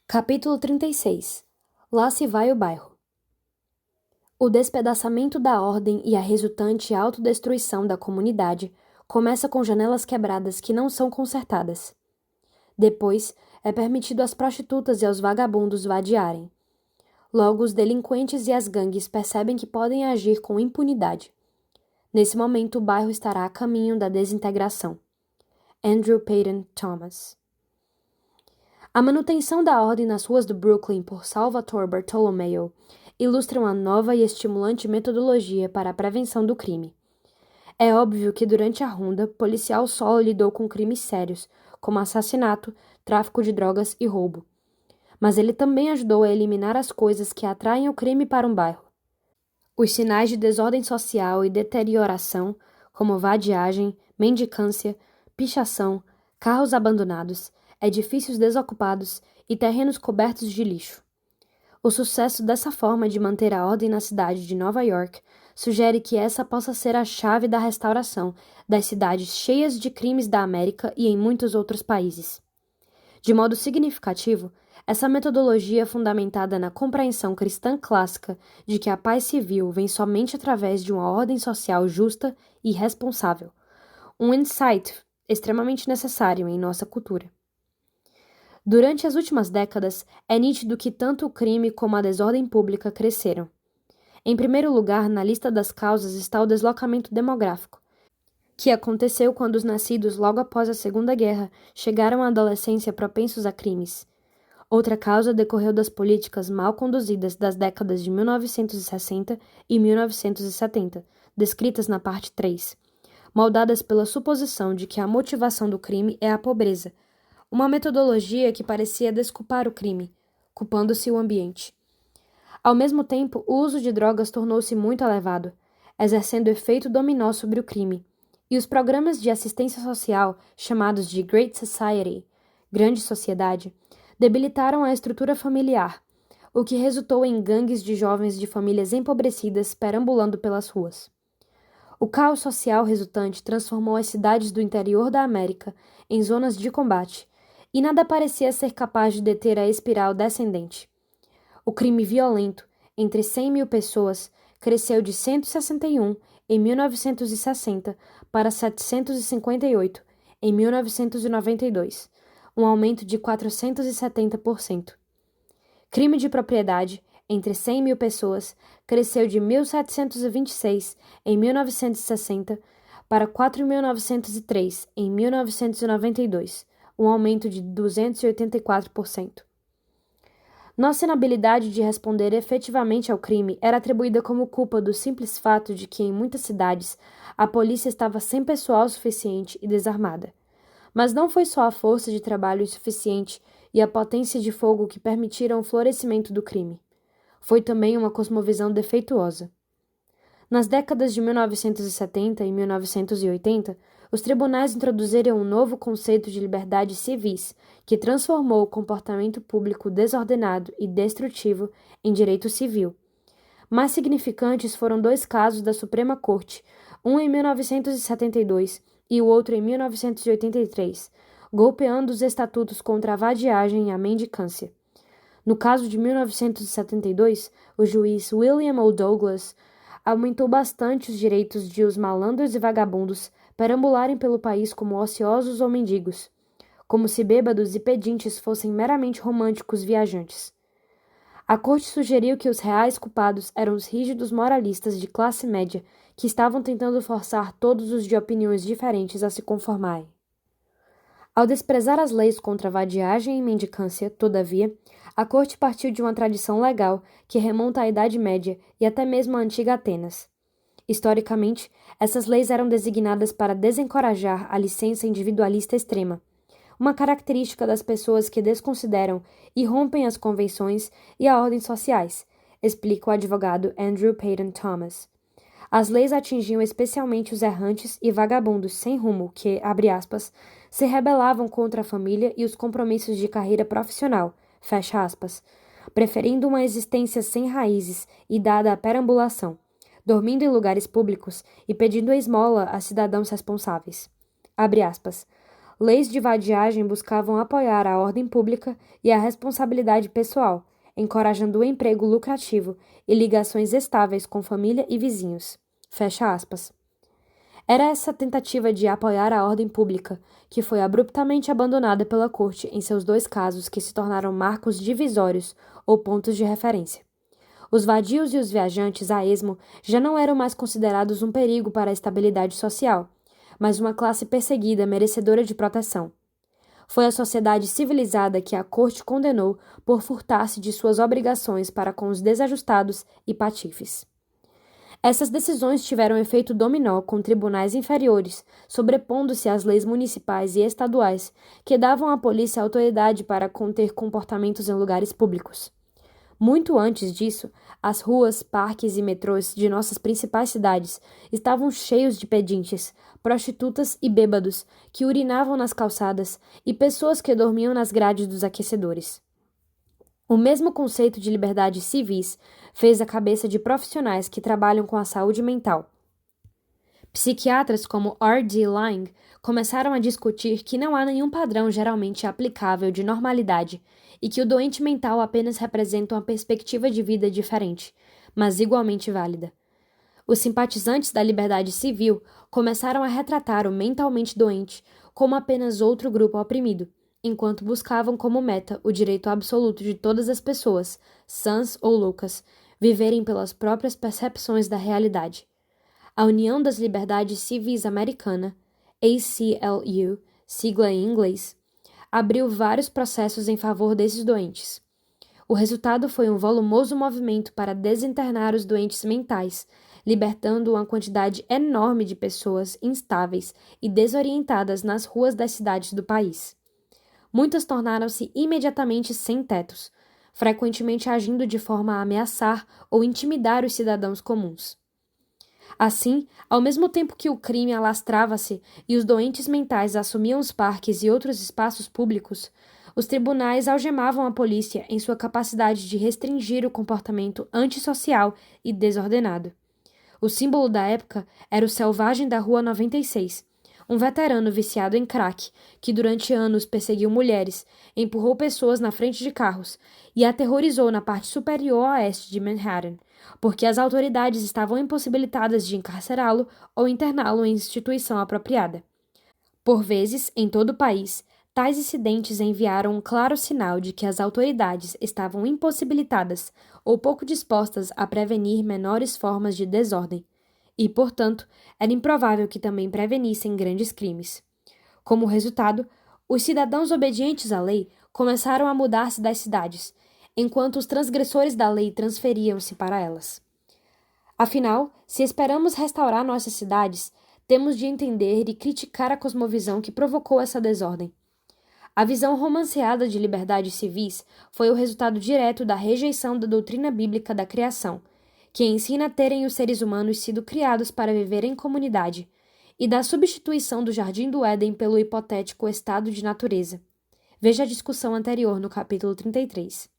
Capítulo 36. Lá se vai o bairro. O despedaçamento da ordem e a resultante autodestruição da comunidade começa com janelas quebradas que não são consertadas. Depois, é permitido às prostitutas e aos vagabundos vadiarem. Logo, os delinquentes e as gangues percebem que podem agir com impunidade. Nesse momento, o bairro estará a caminho da desintegração. Andrew Peyton Thomas. A manutenção da ordem nas ruas do Brooklyn por Salvatore Bartolomeo ilustra uma nova e estimulante metodologia para a prevenção do crime. É óbvio que durante a ronda, policial solo lidou com crimes sérios, como assassinato, tráfico de drogas e roubo. Mas ele também ajudou a eliminar as coisas que atraem o crime para um bairro. Os sinais de desordem social e deterioração, como vadiagem, mendicância, pichação, carros abandonados, edifícios desocupados e terrenos cobertos de lixo. O sucesso dessa forma de manter a ordem na cidade de Nova York sugere que essa possa ser a chave da restauração das cidades cheias de crimes da América e em muitos outros países. De modo significativo, essa metodologia é fundamentada na compreensão cristã clássica de que a paz civil vem somente através de uma ordem social justa e responsável, um insight extremamente necessário em nossa cultura. Durante as últimas décadas, é nítido que tanto o crime como a desordem pública cresceram. Em primeiro lugar, na lista das causas está o deslocamento demográfico, que aconteceu quando os nascidos logo após a Segunda Guerra chegaram à adolescência propensos a crimes. Outra causa decorreu das políticas mal conduzidas das décadas de 1960 e 1970, descritas na parte 3, moldadas pela suposição de que a motivação do crime é a pobreza, uma metodologia que parecia desculpar o crime, culpando-se o ambiente. Ao mesmo tempo, o uso de drogas tornou-se muito elevado, exercendo efeito dominó sobre o crime, e os programas de assistência social, chamados de Great Society, Grande Sociedade, debilitaram a estrutura familiar, o que resultou em gangues de jovens de famílias empobrecidas perambulando pelas ruas. O caos social resultante transformou as cidades do interior da América em zonas de combate, e nada parecia ser capaz de deter a espiral descendente. O crime violento, entre 100 mil pessoas, cresceu de 161 em 1960 para 758 em 1992, um aumento de 470%. Crime de propriedade, entre 100 mil pessoas, cresceu de 1.726 em 1960 para 4.903 em 1992, um aumento de 284%. Nossa inabilidade de responder efetivamente ao crime era atribuída como culpa do simples fato de que, em muitas cidades, a polícia estava sem pessoal suficiente e desarmada. Mas não foi só a força de trabalho insuficiente e a potência de fogo que permitiram o florescimento do crime. Foi também uma cosmovisão defeituosa. Nas décadas de 1970 e 1980, os tribunais introduziram um novo conceito de liberdades civis, que transformou o comportamento público desordenado e destrutivo em direito civil. Mais significantes foram dois casos da Suprema Corte, um em 1972 e o outro em 1983, golpeando os estatutos contra a vadiagem e a mendicância. No caso de 1972, o juiz William O. Douglas aumentou bastante os direitos de os malandros e vagabundos perambularem pelo país como ociosos ou mendigos, como se bêbados e pedintes fossem meramente românticos viajantes. A corte sugeriu que os reais culpados eram os rígidos moralistas de classe média que estavam tentando forçar todos os de opiniões diferentes a se conformarem. Ao desprezar as leis contra a vadiagem e mendicância, todavia, a corte partiu de uma tradição legal que remonta à Idade Média e até mesmo à antiga Atenas. Historicamente, essas leis eram designadas para desencorajar a licença individualista extrema, uma característica das pessoas que desconsideram e rompem as convenções e a ordem sociais, explica o advogado Andrew Peyton Thomas. As leis atingiam especialmente os errantes e vagabundos sem rumo que, abre aspas, se rebelavam contra a família e os compromissos de carreira profissional, fecha aspas, preferindo uma existência sem raízes e dada à perambulação, dormindo em lugares públicos e pedindo esmola a cidadãos responsáveis. Abre aspas. leis de vadiagem buscavam apoiar a ordem pública e a responsabilidade pessoal, encorajando o emprego lucrativo e ligações estáveis com família e vizinhos. Fecha aspas. Era essa tentativa de apoiar a ordem pública que foi abruptamente abandonada pela corte em seus dois casos que se tornaram marcos divisórios ou pontos de referência. Os vadios e os viajantes a esmo já não eram mais considerados um perigo para a estabilidade social, mas uma classe perseguida merecedora de proteção. Foi a sociedade civilizada que a corte condenou por furtar-se de suas obrigações para com os desajustados e patifes. Essas decisões tiveram efeito dominó com tribunais inferiores, sobrepondo-se às leis municipais e estaduais, que davam à polícia autoridade para conter comportamentos em lugares públicos. Muito antes disso, as ruas, parques e metrôs de nossas principais cidades estavam cheios de pedintes, prostitutas e bêbados que urinavam nas calçadas e pessoas que dormiam nas grades dos aquecedores. O mesmo conceito de liberdades civis fez a cabeça de profissionais que trabalham com a saúde mental. Psiquiatras como R.D. Laing começaram a discutir que não há nenhum padrão geralmente aplicável de normalidade e que o doente mental apenas representa uma perspectiva de vida diferente, mas igualmente válida. Os simpatizantes da liberdade civil começaram a retratar o mentalmente doente como apenas outro grupo oprimido, enquanto buscavam como meta o direito absoluto de todas as pessoas, sãs ou loucas, viverem pelas próprias percepções da realidade. A União das Liberdades Civis Americana, ACLU, sigla em inglês, abriu vários processos em favor desses doentes. O resultado foi um volumoso movimento para desinternar os doentes mentais, libertando uma quantidade enorme de pessoas instáveis e desorientadas nas ruas das cidades do país. Muitas tornaram-se imediatamente sem tetos, frequentemente agindo de forma a ameaçar ou intimidar os cidadãos comuns. Assim, ao mesmo tempo que o crime alastrava-se e os doentes mentais assumiam os parques e outros espaços públicos, os tribunais algemavam a polícia em sua capacidade de restringir o comportamento antissocial e desordenado. O símbolo da época era o selvagem da Rua 96, um veterano viciado em crack que durante anos perseguiu mulheres, empurrou pessoas na frente de carros e aterrorizou na parte superior oeste de Manhattan, porque as autoridades estavam impossibilitadas de encarcerá-lo ou interná-lo em instituição apropriada. Por vezes, em todo o país, tais incidentes enviaram um claro sinal de que as autoridades estavam impossibilitadas ou pouco dispostas a prevenir menores formas de desordem, e, portanto, era improvável que também prevenissem grandes crimes. Como resultado, os cidadãos obedientes à lei começaram a mudar-se das cidades, enquanto os transgressores da lei transferiam-se para elas. Afinal, se esperamos restaurar nossas cidades, temos de entender e criticar a cosmovisão que provocou essa desordem. A visão romanceada de liberdades civis foi o resultado direto da rejeição da doutrina bíblica da criação, que ensina a terem os seres humanos sido criados para viver em comunidade, e da substituição do Jardim do Éden pelo hipotético estado de natureza. Veja a discussão anterior no capítulo 33.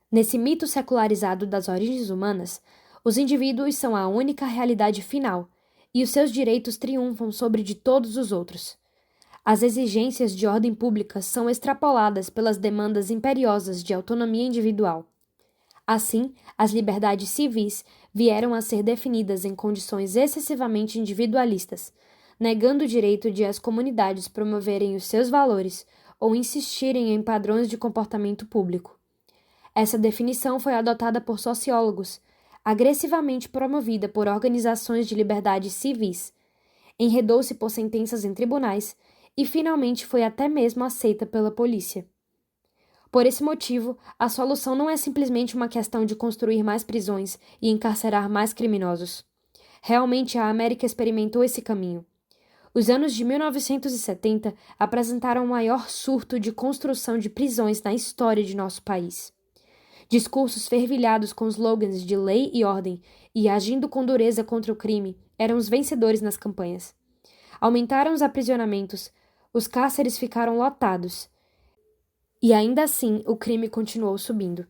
Nesse mito secularizado das origens humanas, os indivíduos são a única realidade final, e os seus direitos triunfam sobre de todos os outros. As exigências de ordem pública são extrapoladas pelas demandas imperiosas de autonomia individual. Assim, as liberdades civis vieram a ser definidas em condições excessivamente individualistas, negando o direito de as comunidades promoverem os seus valores ou insistirem em padrões de comportamento público. Essa definição foi adotada por sociólogos, agressivamente promovida por organizações de liberdades civis, enredou-se por sentenças em tribunais e finalmente foi até mesmo aceita pela polícia. Por esse motivo, a solução não é simplesmente uma questão de construir mais prisões e encarcerar mais criminosos. Realmente, a América experimentou esse caminho. Os anos de 1970 apresentaram o maior surto de construção de prisões na história de nosso país. Discursos fervilhados com slogans de lei e ordem e agindo com dureza contra o crime eram os vencedores nas campanhas. Aumentaram os aprisionamentos, os cárceres ficaram lotados, e ainda assim o crime continuou subindo.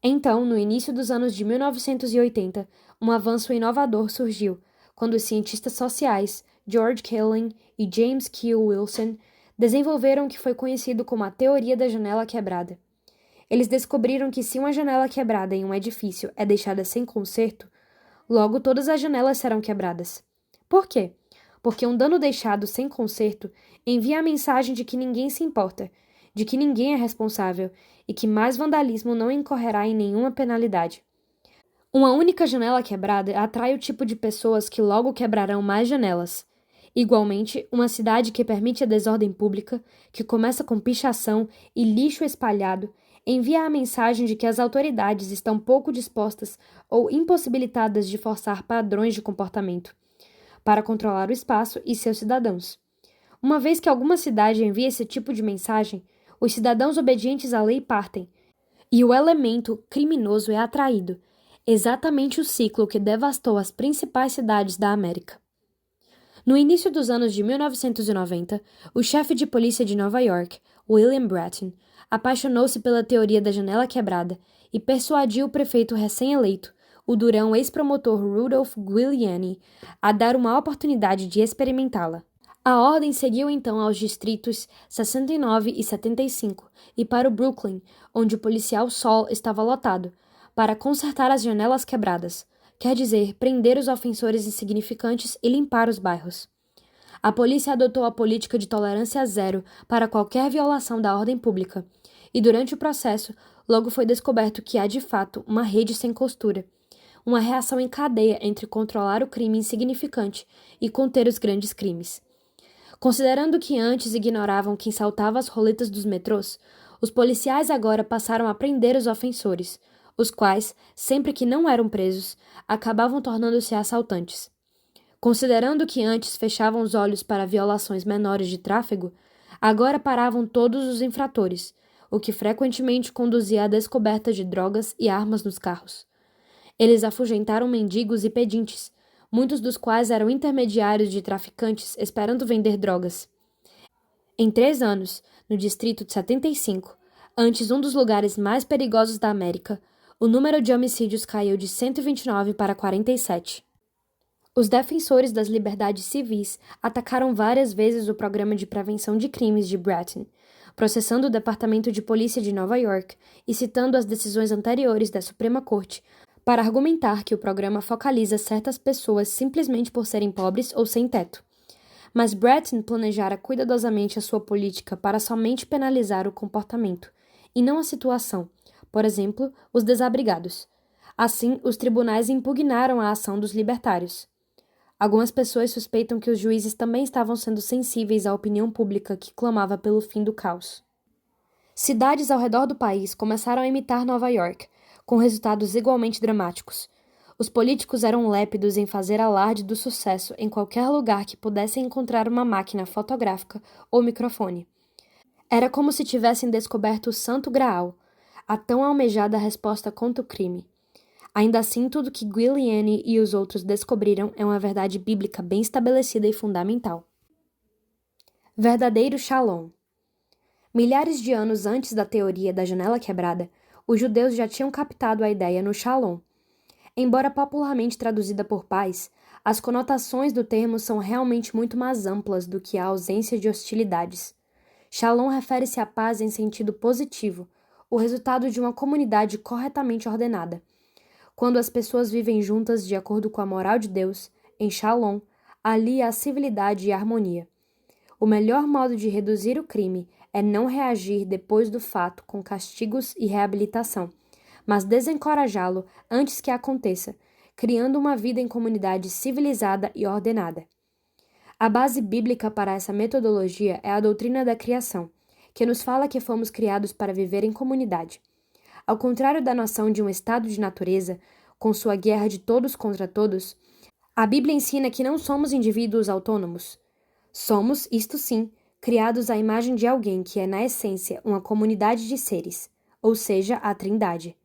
Então, no início dos anos de 1980, um avanço inovador surgiu, quando os cientistas sociais George Kelly e James Q. Wilson desenvolveram o que foi conhecido como a teoria da janela quebrada. Eles descobriram que se uma janela quebrada em um edifício é deixada sem conserto, logo todas as janelas serão quebradas. Por quê? Porque um dano deixado sem conserto envia a mensagem de que ninguém se importa, de que ninguém é responsável e que mais vandalismo não incorrerá em nenhuma penalidade. Uma única janela quebrada atrai o tipo de pessoas que logo quebrarão mais janelas. Igualmente, uma cidade que permite a desordem pública, que começa com pichação e lixo espalhado, envia a mensagem de que as autoridades estão pouco dispostas ou impossibilitadas de forçar padrões de comportamento para controlar o espaço e seus cidadãos. Uma vez que alguma cidade envia esse tipo de mensagem, os cidadãos obedientes à lei partem, e o elemento criminoso é atraído, exatamente o ciclo que devastou as principais cidades da América. No início dos anos de 1990, o chefe de polícia de Nova York, William Bratton, apaixonou-se pela teoria da janela quebrada e persuadiu o prefeito recém-eleito, o durão ex-promotor Rudolph Giuliani, a dar uma oportunidade de experimentá-la. A ordem seguiu então aos distritos 69 e 75 e para o Brooklyn, onde o policial Sol estava lotado, para consertar as janelas quebradas, quer dizer, prender os ofensores insignificantes e limpar os bairros. A polícia adotou a política de tolerância zero para qualquer violação da ordem pública, e durante o processo, logo foi descoberto que há de fato uma rede sem costura, uma reação em cadeia entre controlar o crime insignificante e conter os grandes crimes. Considerando que antes ignoravam quem saltava as roletas dos metrôs, os policiais agora passaram a prender os ofensores, os quais, sempre que não eram presos, acabavam tornando-se assaltantes. Considerando que antes fechavam os olhos para violações menores de tráfego, agora paravam todos os infratores, o que frequentemente conduzia à descoberta de drogas e armas nos carros. Eles afugentaram mendigos e pedintes, muitos dos quais eram intermediários de traficantes esperando vender drogas. Em 3 anos, no distrito de 75, antes um dos lugares mais perigosos da América, o número de homicídios caiu de 129 para 47. Os defensores das liberdades civis atacaram várias vezes o programa de prevenção de crimes de Bratton, processando o Departamento de Polícia de Nova York e citando as decisões anteriores da Suprema Corte para argumentar que o programa focaliza certas pessoas simplesmente por serem pobres ou sem teto. Mas Bratton planejara cuidadosamente a sua política para somente penalizar o comportamento, e não a situação, por exemplo, os desabrigados. Assim, os tribunais impugnaram a ação dos libertários. Algumas pessoas suspeitam que os juízes também estavam sendo sensíveis à opinião pública que clamava pelo fim do caos. Cidades ao redor do país começaram a imitar Nova York, com resultados igualmente dramáticos. Os políticos eram lépidos em fazer alarde do sucesso em qualquer lugar que pudessem encontrar uma máquina fotográfica ou microfone. Era como se tivessem descoberto o Santo Graal, a tão almejada resposta contra o crime. Ainda assim, tudo que Giuliani e os outros descobriram é uma verdade bíblica bem estabelecida e fundamental. Verdadeiro Shalom. Milhares de anos antes da teoria da janela quebrada, os judeus já tinham captado a ideia no Shalom. Embora popularmente traduzida por paz, as conotações do termo são realmente muito mais amplas do que a ausência de hostilidades. Shalom refere-se à paz em sentido positivo, o resultado de uma comunidade corretamente ordenada. Quando as pessoas vivem juntas de acordo com a moral de Deus, em Shalom, ali há civilidade e harmonia. O melhor modo de reduzir o crime é não reagir depois do fato com castigos e reabilitação, mas desencorajá-lo antes que aconteça, criando uma vida em comunidade civilizada e ordenada. A base bíblica para essa metodologia é a doutrina da criação, que nos fala que fomos criados para viver em comunidade. Ao contrário da noção de um estado de natureza, com sua guerra de todos contra todos, a Bíblia ensina que não somos indivíduos autônomos. Somos, isto sim, criados à imagem de alguém que é, na essência, uma comunidade de seres, ou seja, a Trindade.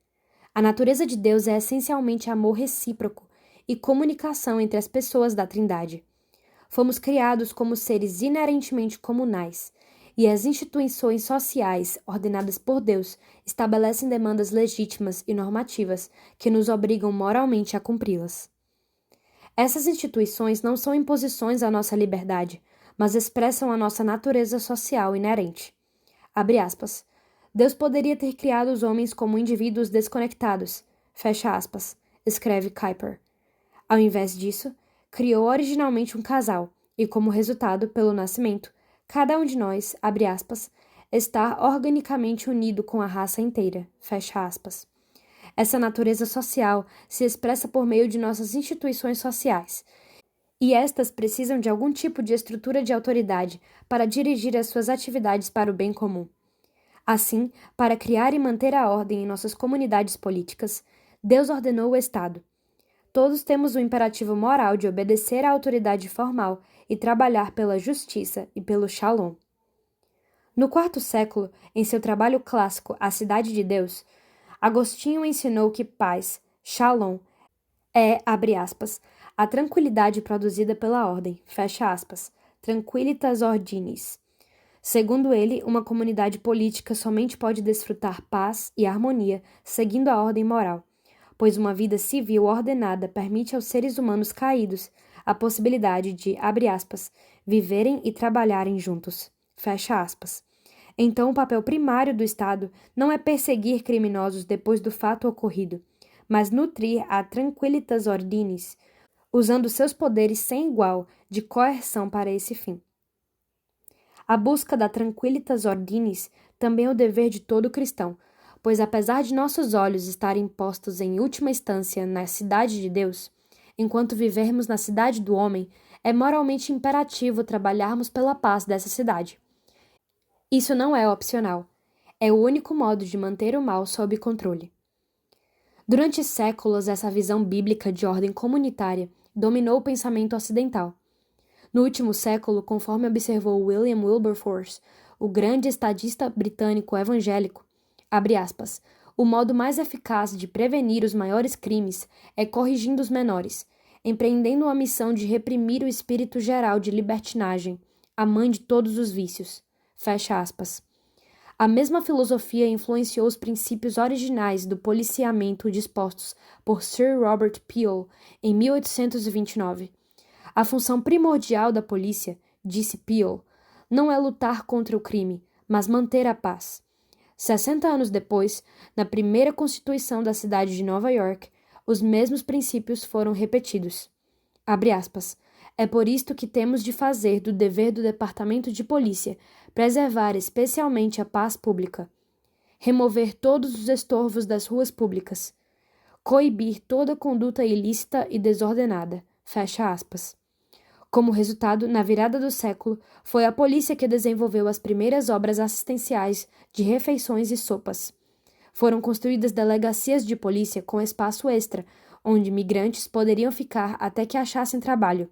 A natureza de Deus é essencialmente amor recíproco e comunicação entre as pessoas da Trindade. Fomos criados como seres inerentemente comunais, e as instituições sociais ordenadas por Deus estabelecem demandas legítimas e normativas que nos obrigam moralmente a cumpri-las. Essas instituições não são imposições à nossa liberdade, mas expressam a nossa natureza social inerente. Abre aspas. Deus poderia ter criado os homens como indivíduos desconectados, fecha aspas, escreve Kuyper. Ao invés disso, criou originalmente um casal, e como resultado, pelo nascimento, cada um de nós, abre aspas, está organicamente unido com a raça inteira, fecha aspas. Essa natureza social se expressa por meio de nossas instituições sociais, e estas precisam de algum tipo de estrutura de autoridade para dirigir as suas atividades para o bem comum. Assim, para criar e manter a ordem em nossas comunidades políticas, Deus ordenou o Estado. Todos temos o imperativo moral de obedecer à autoridade formal e trabalhar pela justiça e pelo shalom. No quarto século, em seu trabalho clássico A Cidade de Deus, Agostinho ensinou que paz, shalom, é, abre aspas, a tranquilidade produzida pela ordem, fecha aspas, tranquilitas ordinis. Segundo ele, uma comunidade política somente pode desfrutar paz e harmonia seguindo a ordem moral, pois uma vida civil ordenada permite aos seres humanos caídos a possibilidade de, abre aspas, viverem e trabalharem juntos, fecha aspas. Então, o papel primário do Estado não é perseguir criminosos depois do fato ocorrido, mas nutrir a tranquilitas ordinis, usando seus poderes sem igual de coerção para esse fim. A busca da tranquilitas ordinis também é o dever de todo cristão, pois apesar de nossos olhos estarem postos em última instância na cidade de Deus, enquanto vivermos na cidade do homem, é moralmente imperativo trabalharmos pela paz dessa cidade. Isso não é opcional. É o único modo de manter o mal sob controle. Durante séculos, essa visão bíblica de ordem comunitária dominou o pensamento ocidental. No último século, conforme observou William Wilberforce, o grande estadista britânico evangélico, abre aspas, o modo mais eficaz de prevenir os maiores crimes é corrigindo os menores, empreendendo a missão de reprimir o espírito geral de libertinagem, a mãe de todos os vícios. Fecha aspas. A mesma filosofia influenciou os princípios originais do policiamento dispostos por Sir Robert Peel em 1829. A função primordial da polícia, disse Peel, não é lutar contra o crime, mas manter a paz. 60 anos depois, na primeira Constituição da cidade de Nova York, os mesmos princípios foram repetidos. Abre aspas. É por isto que temos de fazer do dever do Departamento de Polícia preservar especialmente a paz pública, remover todos os estorvos das ruas públicas, coibir toda conduta ilícita e desordenada. Fecha aspas. Como resultado, na virada do século, foi a polícia que desenvolveu as primeiras obras assistenciais de refeições e sopas. Foram construídas delegacias de polícia com espaço extra, onde migrantes poderiam ficar até que achassem trabalho.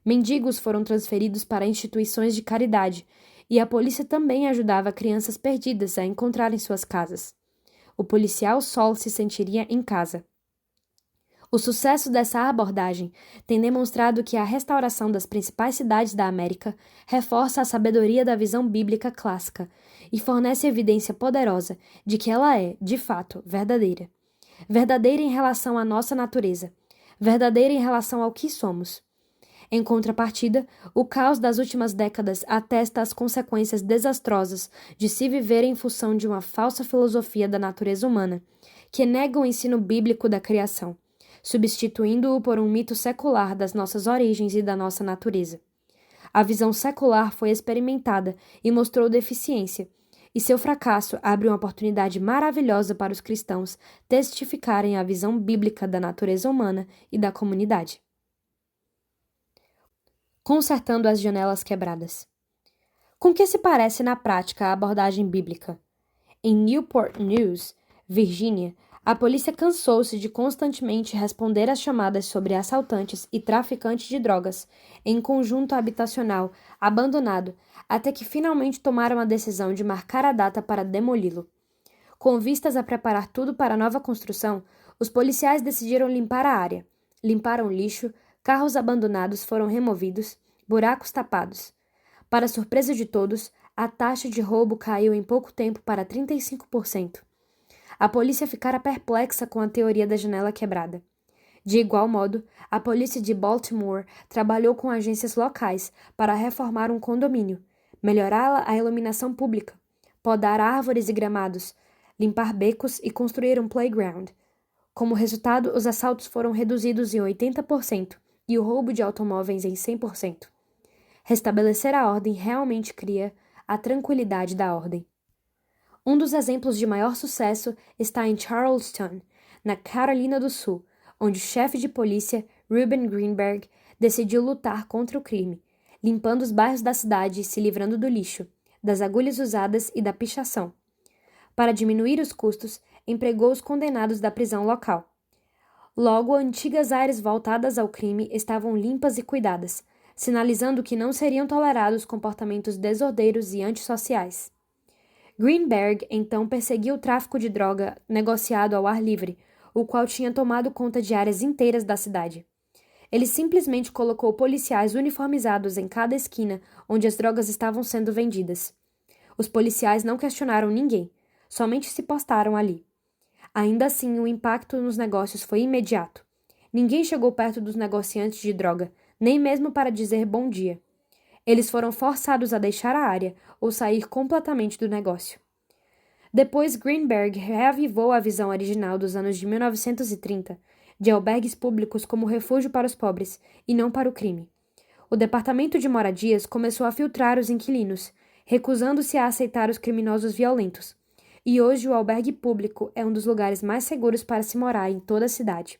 Mendigos foram transferidos para instituições de caridade, e a polícia também ajudava crianças perdidas a encontrarem suas casas. O policial só se sentiria em casa. O sucesso dessa abordagem tem demonstrado que a restauração das principais cidades da América reforça a sabedoria da visão bíblica clássica e fornece evidência poderosa de que ela é, de fato, verdadeira. Verdadeira em relação à nossa natureza, verdadeira em relação ao que somos. Em contrapartida, o caos das últimas décadas atesta as consequências desastrosas de se viver em função de uma falsa filosofia da natureza humana, que nega o ensino bíblico da criação, substituindo-o por um mito secular das nossas origens e da nossa natureza. A visão secular foi experimentada e mostrou deficiência, e seu fracasso abre uma oportunidade maravilhosa para os cristãos testificarem a visão bíblica da natureza humana e da comunidade. Consertando as janelas quebradas. Com que se parece na prática a abordagem bíblica? Em Newport News, Virgínia, a polícia cansou-se de constantemente responder às chamadas sobre assaltantes e traficantes de drogas em conjunto habitacional abandonado, até que finalmente tomaram a decisão de marcar a data para demoli-lo. Com vistas a preparar tudo para a nova construção, os policiais decidiram limpar a área. Limparam lixo, carros abandonados foram removidos, buracos tapados. Para surpresa de todos, a taxa de roubo caiu em pouco tempo para 35%. A polícia ficara perplexa com a teoria da janela quebrada. De igual modo, a polícia de Baltimore trabalhou com agências locais para reformar um condomínio, melhorar a iluminação pública, podar árvores e gramados, limpar becos e construir um playground. Como resultado, os assaltos foram reduzidos em 80% e o roubo de automóveis em 100%. Restabelecer a ordem realmente cria a tranquilidade da ordem. Um dos exemplos de maior sucesso está em Charleston, na Carolina do Sul, onde o chefe de polícia, Reuben Greenberg, decidiu lutar contra o crime, limpando os bairros da cidade e se livrando do lixo, das agulhas usadas e da pichação. Para diminuir os custos, empregou os condenados da prisão local. Logo, antigas áreas voltadas ao crime estavam limpas e cuidadas, sinalizando que não seriam tolerados comportamentos desordeiros e antissociais. Greenberg então perseguiu o tráfico de droga negociado ao ar livre, o qual tinha tomado conta de áreas inteiras da cidade. Ele simplesmente colocou policiais uniformizados em cada esquina onde as drogas estavam sendo vendidas. Os policiais não questionaram ninguém, somente se postaram ali. Ainda assim, o impacto nos negócios foi imediato. Ninguém chegou perto dos negociantes de droga, nem mesmo para dizer bom dia. Eles foram forçados a deixar a área ou sair completamente do negócio. Depois, Greenberg reavivou a visão original dos anos de 1930, de albergues públicos como refúgio para os pobres, e não para o crime. O Departamento de Moradias começou a filtrar os inquilinos, recusando-se a aceitar os criminosos violentos, e hoje o albergue público é um dos lugares mais seguros para se morar em toda a cidade.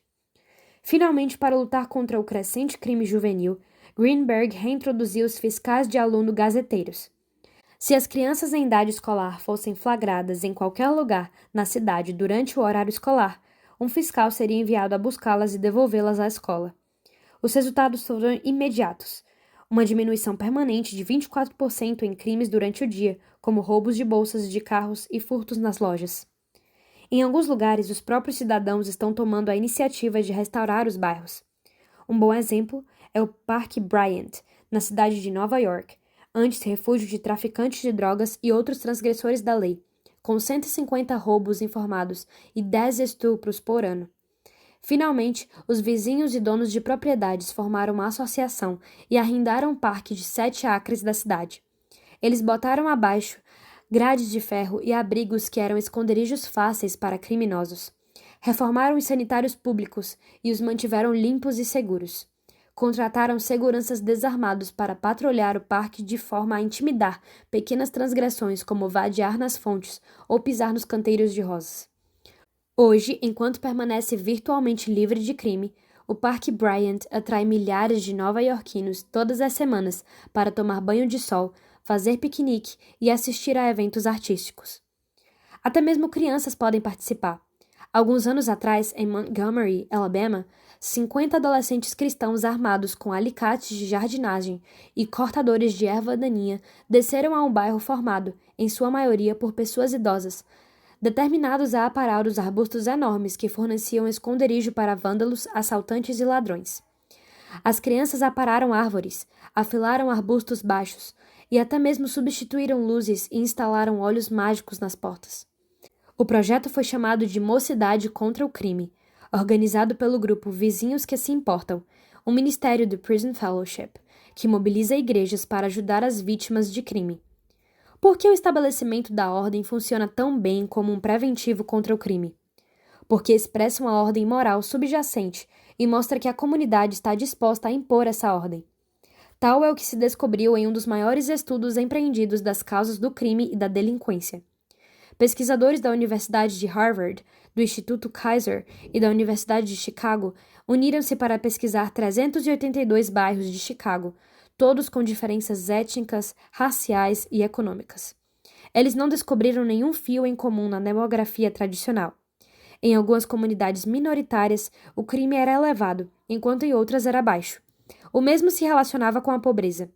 Finalmente, para lutar contra o crescente crime juvenil, Greenberg reintroduziu os fiscais de aluno gazeteiros. Se as crianças em idade escolar fossem flagradas em qualquer lugar na cidade durante o horário escolar, um fiscal seria enviado a buscá-las e devolvê-las à escola. Os resultados foram imediatos. Uma diminuição permanente de 24% em crimes durante o dia, como roubos de bolsas de carros e furtos nas lojas. Em alguns lugares, os próprios cidadãos estão tomando a iniciativa de restaurar os bairros. Um bom exemplo é o Parque Bryant, na cidade de Nova York, antes refúgio de traficantes de drogas e outros transgressores da lei, com 150 roubos informados e 10 estupros por ano. Finalmente, os vizinhos e donos de propriedades formaram uma associação e arrendaram um parque de 7 acres da cidade. Eles botaram abaixo grades de ferro e abrigos que eram esconderijos fáceis para criminosos. Reformaram os sanitários públicos e os mantiveram limpos e seguros. Contrataram seguranças desarmados para patrulhar o parque de forma a intimidar pequenas transgressões como vadear nas fontes ou pisar nos canteiros de rosas. Hoje, enquanto permanece virtualmente livre de crime, o Parque Bryant atrai milhares de nova-iorquinos todas as semanas para tomar banho de sol, fazer piquenique e assistir a eventos artísticos. Até mesmo crianças podem participar. Alguns anos atrás, em Montgomery, Alabama, 50 adolescentes cristãos armados com alicates de jardinagem e cortadores de erva daninha desceram a um bairro formado, em sua maioria por pessoas idosas, determinados a aparar os arbustos enormes que forneciam esconderijo para vândalos, assaltantes e ladrões. As crianças apararam árvores, afilaram arbustos baixos e até mesmo substituíram luzes e instalaram olhos mágicos nas portas. O projeto foi chamado de Mocidade contra o Crime, organizado pelo grupo Vizinhos que se Importam, um ministério do Prison Fellowship, que mobiliza igrejas para ajudar as vítimas de crime. Por que o estabelecimento da ordem funciona tão bem como um preventivo contra o crime? Porque expressa uma ordem moral subjacente e mostra que a comunidade está disposta a impor essa ordem. Tal é o que se descobriu em um dos maiores estudos empreendidos das causas do crime e da delinquência. Pesquisadores da Universidade de Harvard, do Instituto Kaiser e da Universidade de Chicago uniram-se para pesquisar 382 bairros de Chicago, todos com diferenças étnicas, raciais e econômicas. Eles não descobriram nenhum fio em comum na demografia tradicional. Em algumas comunidades minoritárias, o crime era elevado, enquanto em outras era baixo. O mesmo se relacionava com a pobreza.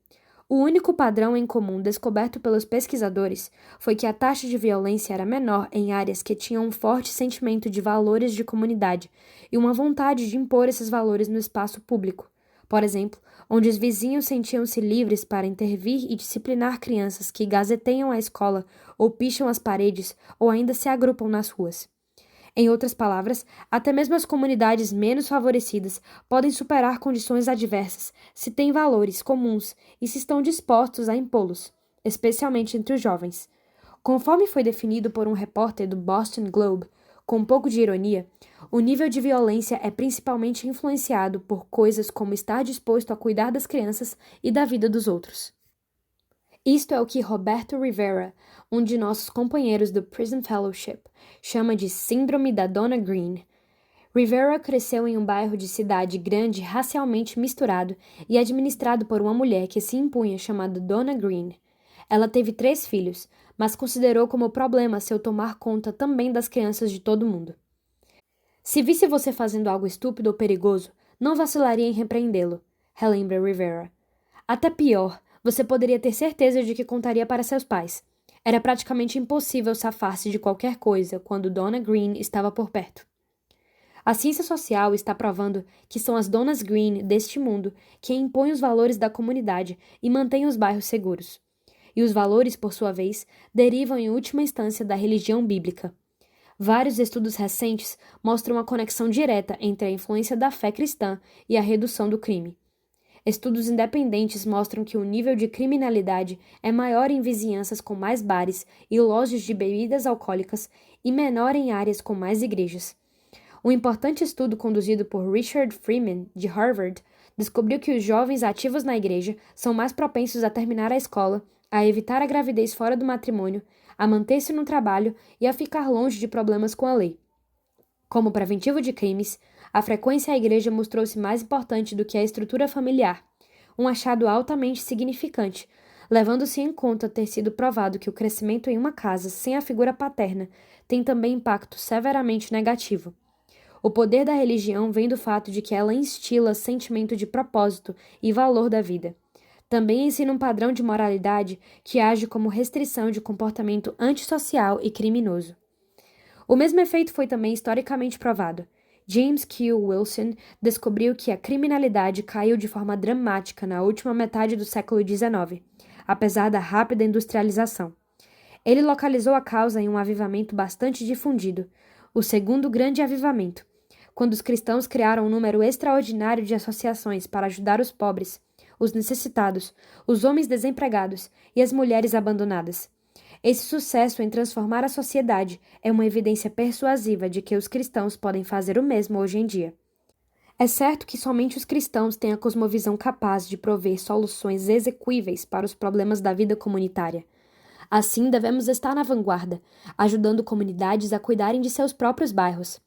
O único padrão em comum descoberto pelos pesquisadores foi que a taxa de violência era menor em áreas que tinham um forte sentimento de valores de comunidade e uma vontade de impor esses valores no espaço público. Por exemplo, onde os vizinhos sentiam-se livres para intervir e disciplinar crianças que gazeteiam a escola ou picham as paredes ou ainda se agrupam nas ruas. Em outras palavras, até mesmo as comunidades menos favorecidas podem superar condições adversas se têm valores comuns e se estão dispostos a impô-los, especialmente entre os jovens. Conforme foi definido por um repórter do Boston Globe, com um pouco de ironia, o nível de violência é principalmente influenciado por coisas como estar disposto a cuidar das crianças e da vida dos outros. Isto é o que Roberto Rivera, um de nossos companheiros do Prison Fellowship, chama de Síndrome da Donna Green. Rivera cresceu em um bairro de cidade grande racialmente misturado e administrado por uma mulher que se impunha chamada Donna Green. Ela teve 3 filhos, mas considerou como problema seu tomar conta também das crianças de todo mundo. Se visse você fazendo algo estúpido ou perigoso, não vacilaria em repreendê-lo, relembra Rivera. Até pior, você poderia ter certeza de que contaria para seus pais. Era praticamente impossível safar-se de qualquer coisa quando Donna Green estava por perto. A ciência social está provando que são as Donnas Green deste mundo que impõem os valores da comunidade e mantêm os bairros seguros. E os valores, por sua vez, derivam em última instância da religião bíblica. Vários estudos recentes mostram uma conexão direta entre a influência da fé cristã e a redução do crime. Estudos independentes mostram que o nível de criminalidade é maior em vizinhanças com mais bares e lojas de bebidas alcoólicas e menor em áreas com mais igrejas. Um importante estudo conduzido por Richard Freeman, de Harvard, descobriu que os jovens ativos na igreja são mais propensos a terminar a escola, a evitar a gravidez fora do matrimônio, a manter-se no trabalho e a ficar longe de problemas com a lei. Como preventivo de crimes, a frequência à igreja mostrou-se mais importante do que a estrutura familiar, um achado altamente significante, levando-se em conta ter sido provado que o crescimento em uma casa sem a figura paterna tem também impacto severamente negativo. O poder da religião vem do fato de que ela instila sentimento de propósito e valor da vida. Também ensina um padrão de moralidade que age como restrição de comportamento antissocial e criminoso. O mesmo efeito foi também historicamente provado. James Q. Wilson descobriu que a criminalidade caiu de forma dramática na última metade do século XIX, apesar da rápida industrialização. Ele localizou a causa em um avivamento bastante difundido, o segundo grande avivamento, quando os cristãos criaram um número extraordinário de associações para ajudar os pobres, os necessitados, os homens desempregados e as mulheres abandonadas. Esse sucesso em transformar a sociedade é uma evidência persuasiva de que os cristãos podem fazer o mesmo hoje em dia. É certo que somente os cristãos têm a cosmovisão capaz de prover soluções execuíveis para os problemas da vida comunitária. Assim, devemos estar na vanguarda, ajudando comunidades a cuidarem de seus próprios bairros.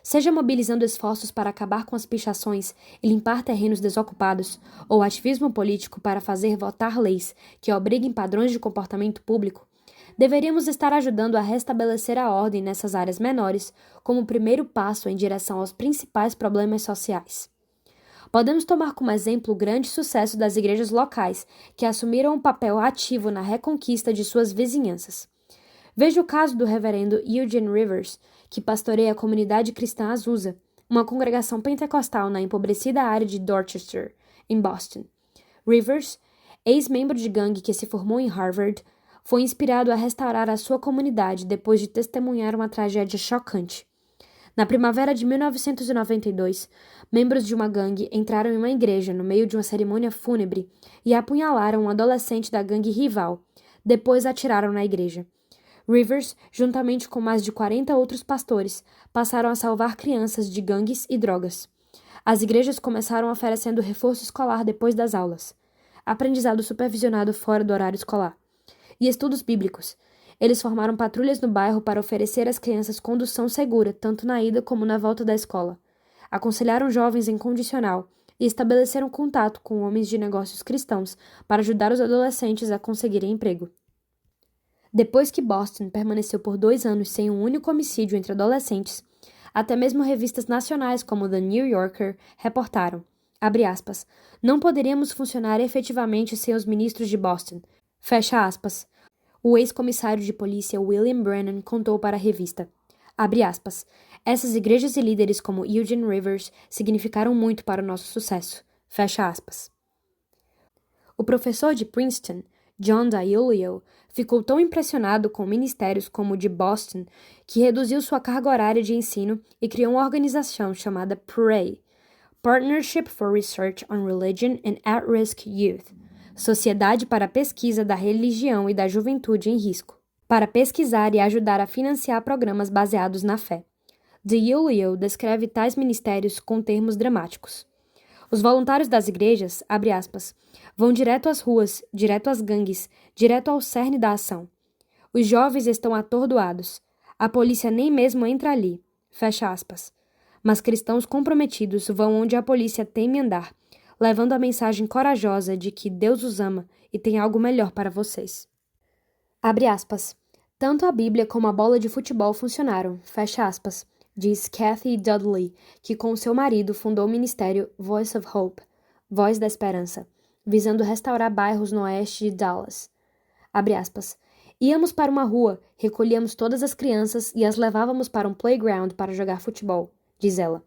Seja mobilizando esforços para acabar com as pichações e limpar terrenos desocupados, ou ativismo político para fazer votar leis que obriguem padrões de comportamento público, deveríamos estar ajudando a restabelecer a ordem nessas áreas menores como primeiro passo em direção aos principais problemas sociais. Podemos tomar como exemplo o grande sucesso das igrejas locais, que assumiram um papel ativo na reconquista de suas vizinhanças. Veja o caso do reverendo Eugene Rivers, que pastoreia a comunidade cristã Azusa, uma congregação pentecostal na empobrecida área de Dorchester, em Boston. Rivers, ex-membro de gangue que se formou em Harvard, foi inspirado a restaurar a sua comunidade depois de testemunhar uma tragédia chocante. Na primavera de 1992, membros de uma gangue entraram em uma igreja no meio de uma cerimônia fúnebre e apunhalaram um adolescente da gangue rival. Depois atiraram na igreja. Rivers, juntamente com mais de 40 outros pastores, passaram a salvar crianças de gangues e drogas. As igrejas começaram oferecendo reforço escolar depois das aulas, aprendizado supervisionado fora do horário escolar, e estudos bíblicos. Eles formaram patrulhas no bairro para oferecer às crianças condução segura, tanto na ida como na volta da escola. Aconselharam jovens em condicional e estabeleceram contato com homens de negócios cristãos para ajudar os adolescentes a conseguirem emprego. Depois que Boston permaneceu por 2 anos sem um único homicídio entre adolescentes, até mesmo revistas nacionais como The New Yorker reportaram, abre aspas, não poderíamos funcionar efetivamente sem os ministros de Boston, fecha aspas. O ex-comissário de polícia William Brennan contou para a revista, abre aspas, essas igrejas e líderes como Eugene Rivers significaram muito para o nosso sucesso, fecha aspas. O professor de Princeton, John DiIulio ficou tão impressionado com ministérios como o de Boston que reduziu sua carga horária de ensino e criou uma organização chamada PRAY, Partnership for Research on Religion and At-Risk Youth, Sociedade para a Pesquisa da Religião e da Juventude em Risco, para pesquisar e ajudar a financiar programas baseados na fé. DiIulio descreve tais ministérios com termos dramáticos. Os voluntários das igrejas, abre aspas, vão direto às ruas, direto às gangues, direto ao cerne da ação. Os jovens estão atordoados. A polícia nem mesmo entra ali, fecha aspas. Mas cristãos comprometidos vão onde a polícia teme andar, levando a mensagem corajosa de que Deus os ama e tem algo melhor para vocês. Abre aspas. Tanto a Bíblia como a bola de futebol funcionaram, fecha aspas, diz Kathy Dudley, que com seu marido fundou o ministério Voice of Hope, Voz da Esperança, visando restaurar bairros no oeste de Dallas. Abre aspas. Íamos para uma rua, recolhíamos todas as crianças e as levávamos para um playground para jogar futebol, diz ela.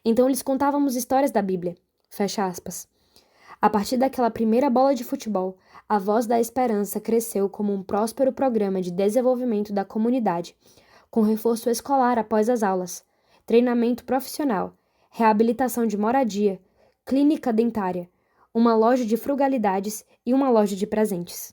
Então lhes contávamos histórias da Bíblia, fecha aspas. A partir daquela primeira bola de futebol, a Voz da Esperança cresceu como um próspero programa de desenvolvimento da comunidade, com reforço escolar após as aulas, treinamento profissional, reabilitação de moradia, clínica dentária, uma loja de frugalidades e uma loja de presentes.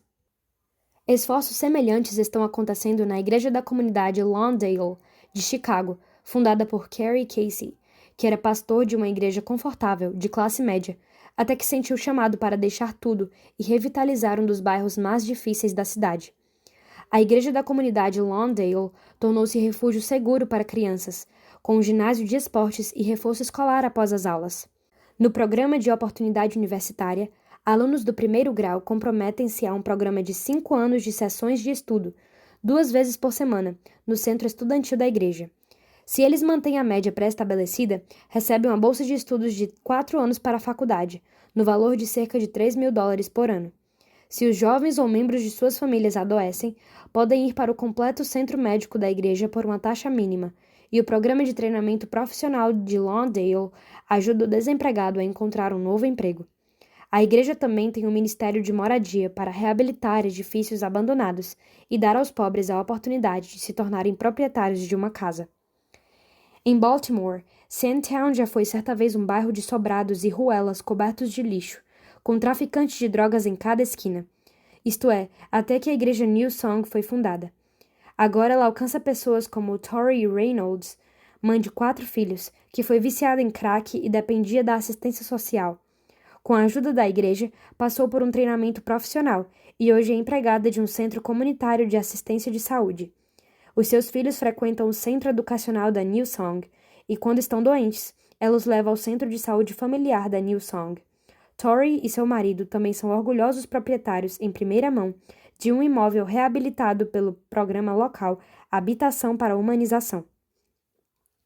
Esforços semelhantes estão acontecendo na Igreja da Comunidade Lawndale, de Chicago, fundada por Kerry Casey, que era pastor de uma igreja confortável, de classe média, até que sentiu chamado para deixar tudo e revitalizar um dos bairros mais difíceis da cidade. A Igreja da Comunidade Lawndale tornou-se refúgio seguro para crianças, com um ginásio de esportes e reforço escolar após as aulas. No programa de oportunidade universitária, alunos do primeiro grau comprometem-se a um programa de 5 anos de sessões de estudo, 2 vezes por semana, no centro estudantil da igreja. Se eles mantêm a média pré-estabelecida, recebem uma bolsa de estudos de 4 anos para a faculdade, no valor de cerca de $3.000 por ano. Se os jovens ou membros de suas famílias adoecem, podem ir para o completo centro médico da igreja por uma taxa mínima, e o programa de treinamento profissional de Lawndale ajuda o desempregado a encontrar um novo emprego. A igreja também tem um ministério de moradia para reabilitar edifícios abandonados e dar aos pobres a oportunidade de se tornarem proprietários de uma casa. Em Baltimore, Sandtown já foi certa vez um bairro de sobrados e ruelas cobertos de lixo, com traficantes de drogas em cada esquina. Isto é, até que a igreja New Song foi fundada. Agora ela alcança pessoas como Tori Reynolds, mãe de 4 filhos, que foi viciada em crack e dependia da assistência social. Com a ajuda da igreja, passou por um treinamento profissional e hoje é empregada de um centro comunitário de assistência de saúde. Os seus filhos frequentam o centro educacional da New Song e, quando estão doentes, ela os leva ao centro de saúde familiar da New Song. Tori e seu marido também são orgulhosos proprietários, em primeira mão, de um imóvel reabilitado pelo programa local Habitação para a Humanização.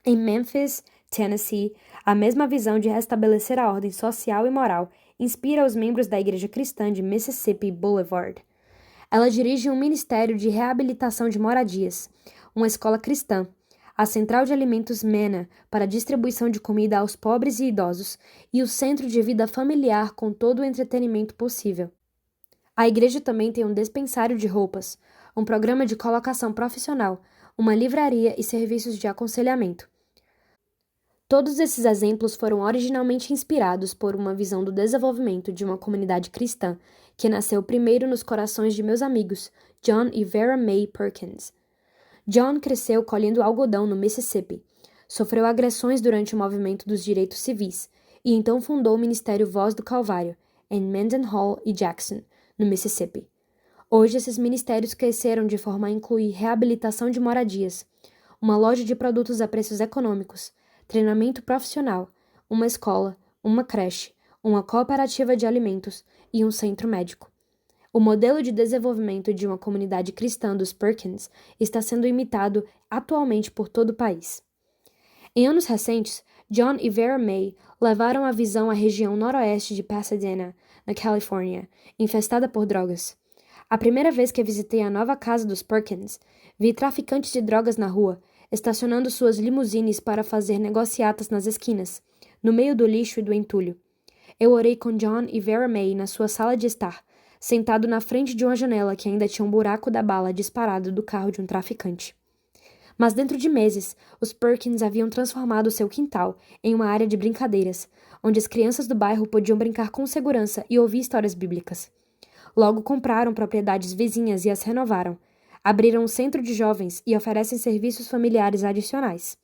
Em Memphis, Tennessee, a mesma visão de restabelecer a ordem social e moral inspira os membros da Igreja Cristã de Mississippi Boulevard. Ela dirige um ministério de reabilitação de moradias, uma escola cristã, a Central de Alimentos MENA para distribuição de comida aos pobres e idosos e o Centro de Vida Familiar com todo o entretenimento possível. A igreja também tem um dispensário de roupas, um programa de colocação profissional, uma livraria e serviços de aconselhamento. Todos esses exemplos foram originalmente inspirados por uma visão do desenvolvimento de uma comunidade cristã que nasceu primeiro nos corações de meus amigos, John e Vera Mae Perkins. John cresceu colhendo algodão no Mississippi, sofreu agressões durante o movimento dos direitos civis e então fundou o Ministério Voz do Calvário, em Mendenhall e Jackson, no Mississippi. Hoje, esses ministérios cresceram de forma a incluir reabilitação de moradias, uma loja de produtos a preços econômicos, treinamento profissional, uma escola, uma creche, uma cooperativa de alimentos e um centro médico. O modelo de desenvolvimento de uma comunidade cristã dos Perkins está sendo imitado atualmente por todo o país. Em anos recentes, John e Vera Mae levaram a visão à região noroeste de Pasadena, na Califórnia, infestada por drogas. A primeira vez que visitei a nova casa dos Perkins, vi traficantes de drogas na rua, estacionando suas limusines para fazer negociatas nas esquinas, no meio do lixo e do entulho. Eu orei com John e Vera Mae na sua sala de estar, sentado na frente de uma janela que ainda tinha um buraco da bala disparado do carro de um traficante. Mas dentro de meses, os Perkins haviam transformado seu quintal em uma área de brincadeiras, onde as crianças do bairro podiam brincar com segurança e ouvir histórias bíblicas. Logo compraram propriedades vizinhas e as renovaram. Abriram um centro de jovens e oferecem serviços familiares adicionais.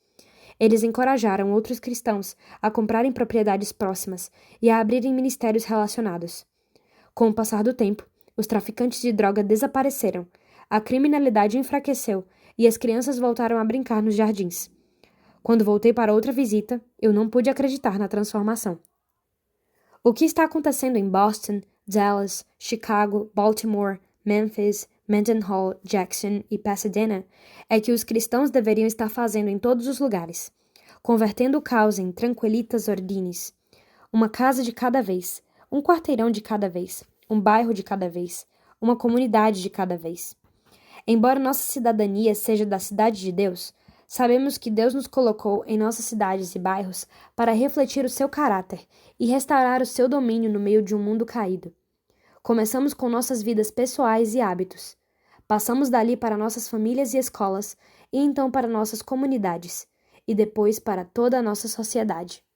Eles encorajaram outros cristãos a comprarem propriedades próximas e a abrirem ministérios relacionados. Com o passar do tempo, os traficantes de droga desapareceram, a criminalidade enfraqueceu e as crianças voltaram a brincar nos jardins. Quando voltei para outra visita, eu não pude acreditar na transformação. O que está acontecendo em Boston, Dallas, Chicago, Baltimore, Memphis, Mendenhall, Jackson e Pasadena é que os cristãos deveriam estar fazendo em todos os lugares, convertendo o caos em tranquilitas ordines, uma casa de cada vez, um quarteirão de cada vez, um bairro de cada vez, uma comunidade de cada vez. Embora nossa cidadania seja da cidade de Deus, sabemos que Deus nos colocou em nossas cidades e bairros para refletir o seu caráter e restaurar o seu domínio no meio de um mundo caído. Começamos com nossas vidas pessoais e hábitos. Passamos dali para nossas famílias e escolas, e então para nossas comunidades, e depois para toda a nossa sociedade.